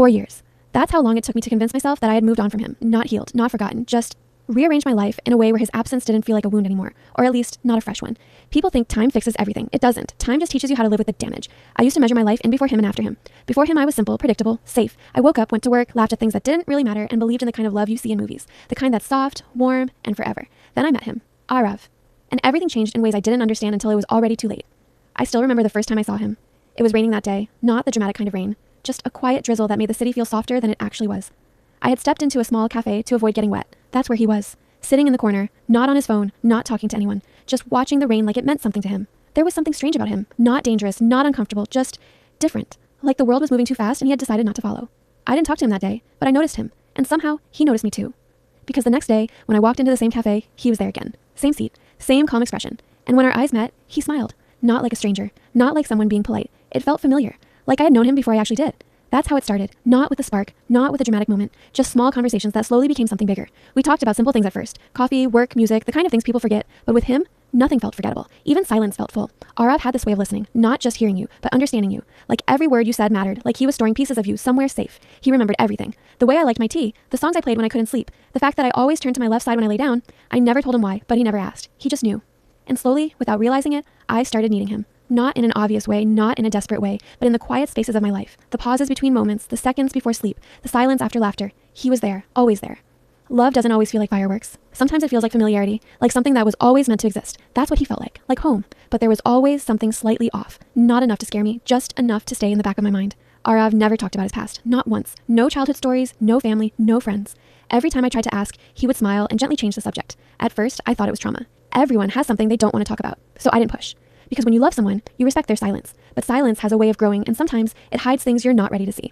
4 years. That's how long it took me to convince myself that I had moved on from him, not healed, not forgotten, just rearranged my life in a way where his absence didn't feel like a wound anymore, or at least not a fresh one. People think time fixes everything. It doesn't. Time just teaches you how to live with the damage. I used to measure my life in before him and after him. Before him, I was simple, predictable, safe. I woke up, went to work, laughed at things that didn't really matter, and believed in the kind of love you see in movies. The kind that's soft, warm, and forever. Then I met him, Arav. And everything changed in ways I didn't understand until it was already too late. I still remember the first time I saw him. It was raining that day, not the dramatic kind of rain, just a quiet drizzle that made the city feel softer than it actually was. I had stepped into a small cafe to avoid getting wet. That's where he was. Sitting in the corner, not on his phone, not talking to anyone, just watching the rain like it meant something to him. There was something strange about him. Not dangerous, not uncomfortable, just different. Like the world was moving too fast and he had decided not to follow. I didn't talk to him that day, but I noticed him. And somehow, he noticed me too. Because the next day, when I walked into the same cafe, he was there again. Same seat, same calm expression. And when our eyes met, he smiled. Not like a stranger, not like someone being polite. It felt familiar, like I had known him before I actually did. That's how it started. Not with a spark, not with a dramatic moment, just small conversations that slowly became something bigger. We talked about simple things at first. Coffee, work, music, the kind of things people forget. But with him, nothing felt forgettable. Even silence felt full. Arav had this way of listening, not just hearing you, but understanding you. Like every word you said mattered, like he was storing pieces of you somewhere safe. He remembered everything. The way I liked my tea, the songs I played when I couldn't sleep, the fact that I always turned to my left side when I lay down. I never told him why, but he never asked. He just knew. And slowly, without realizing it, I started needing him. Not in an obvious way, not in a desperate way, but in the quiet spaces of my life. The pauses between moments, the seconds before sleep, the silence after laughter. He was there, always there. Love doesn't always feel like fireworks. Sometimes it feels like familiarity, like something that was always meant to exist. That's what he felt like home. But there was always something slightly off. Not enough to scare me, just enough to stay in the back of my mind. Arav never talked about his past, not once. No childhood stories, no family, no friends. Every time I tried to ask, he would smile and gently change the subject. At first, I thought it was trauma. Everyone has something they don't want to talk about, so I didn't push. Because when you love someone, you respect their silence. But silence has a way of growing, and sometimes it hides things you're not ready to see.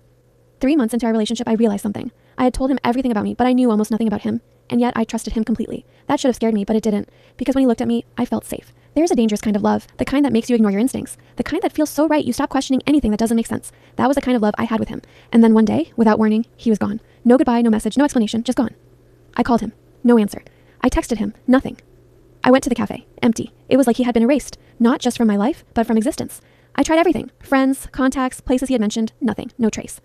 3 months into our relationship, I realized something. I had told him everything about me, but I knew almost nothing about him. And yet I trusted him completely. That should have scared me, but it didn't. Because when he looked at me, I felt safe. There's a dangerous kind of love, the kind that makes you ignore your instincts. The kind that feels so right you stop questioning anything that doesn't make sense. That was the kind of love I had with him. And then one day, without warning, he was gone. No goodbye, no message, no explanation, just gone. I called him. No answer. I texted him. Nothing. I went to the cafe. Empty. It was like he had been erased. Not just from my life, but from existence. I tried everything. Friends, contacts, places he had mentioned. Nothing. No trace.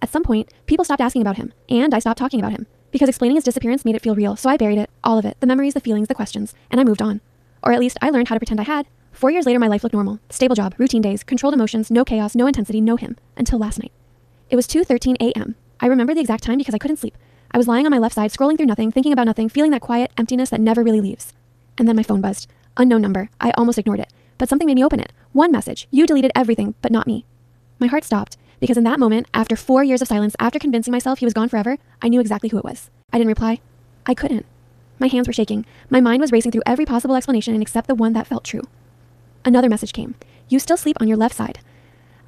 At some point, people stopped asking about him, and I stopped talking about him. Because explaining his disappearance made it feel real, so I buried it. All of it. The memories, the feelings, the questions. And I moved on. Or at least I learned how to pretend I had. 4 years later, my life looked normal. Stable job, routine days, controlled emotions, no chaos, no intensity, no him. Until last night. It was 2:13 a.m. I remember the exact time because I couldn't sleep. I was lying on my left side, scrolling through nothing, thinking about nothing, feeling that quiet emptiness that never really leaves. And then my phone buzzed. Unknown number. I almost ignored it. But something made me open it. One message. You deleted everything, but not me. My heart stopped, because in that moment, after 4 years of silence, after convincing myself he was gone forever, I knew exactly who it was. I didn't reply. I couldn't. My hands were shaking. My mind was racing through every possible explanation except the one that felt true. Another message came. You still sleep on your left side.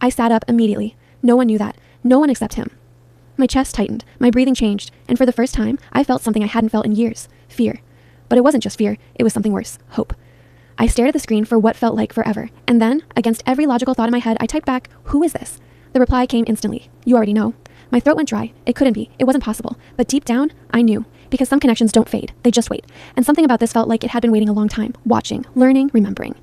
I sat up immediately. No one knew that. No one except him. My chest tightened. My breathing changed. And for the first time, I felt something I hadn't felt in years. Fear. But it wasn't just fear. It was something worse. Hope. I stared at the screen for what felt like forever. And then, against every logical thought in my head, I typed back, "Who is this?" The reply came instantly. You already know. My throat went dry. It couldn't be. It wasn't possible. But deep down, I knew. Because some connections don't fade. They just wait. And something about this felt like it had been waiting a long time. Watching, learning, remembering.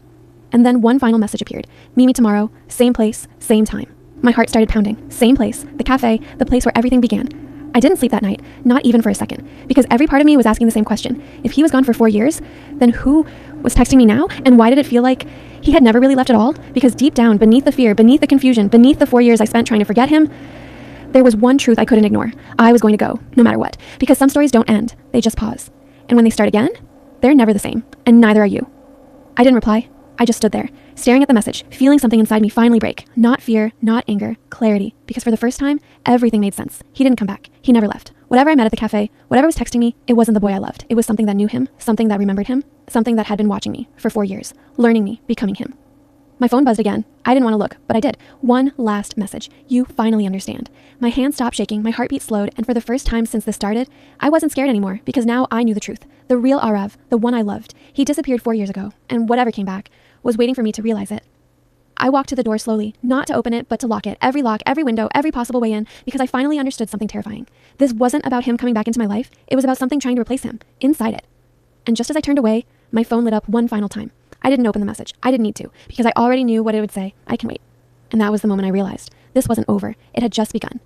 And then one final message appeared. Meet me tomorrow. Same place, same time. My heart started pounding. Same place. The cafe. The place where everything began. I didn't sleep that night. Not even for a second. Because every part of me was asking the same question. If he was gone for 4 years, then who was texting me now? And why did it feel like he had never really left at all? Because deep down, beneath the fear, beneath the confusion, beneath the 4 years I spent trying to forget him, there was one truth I couldn't ignore. I was going to go, no matter what. Because some stories don't end. They just pause. And when they start again, they're never the same. And neither are you. I didn't reply. I just stood there, staring at the message, feeling something inside me finally break. Not fear, not anger, clarity. Because for the first time, everything made sense. He didn't come back. He never left. Whatever I met at the cafe, whatever was texting me, it wasn't the boy I loved. It was something that knew him, something that remembered him, something that had been watching me for 4 years, learning me, becoming him. My phone buzzed again. I didn't want to look, but I did. One last message. You finally understand. My hand stopped shaking, my heartbeat slowed, and for the first time since this started, I wasn't scared anymore because now I knew the truth. The real Arav, the one I loved. He disappeared 4 years ago, and whatever came back was waiting for me to realize it. I walked to the door slowly, not to open it, but to lock it. Every lock, every window, every possible way in, because I finally understood something terrifying. This wasn't about him coming back into my life. It was about something trying to replace him, inside it. And just as I turned away, my phone lit up one final time. I didn't open the message. I didn't need to, because I already knew what it would say. I can wait. And that was the moment I realized. This wasn't over. It had just begun.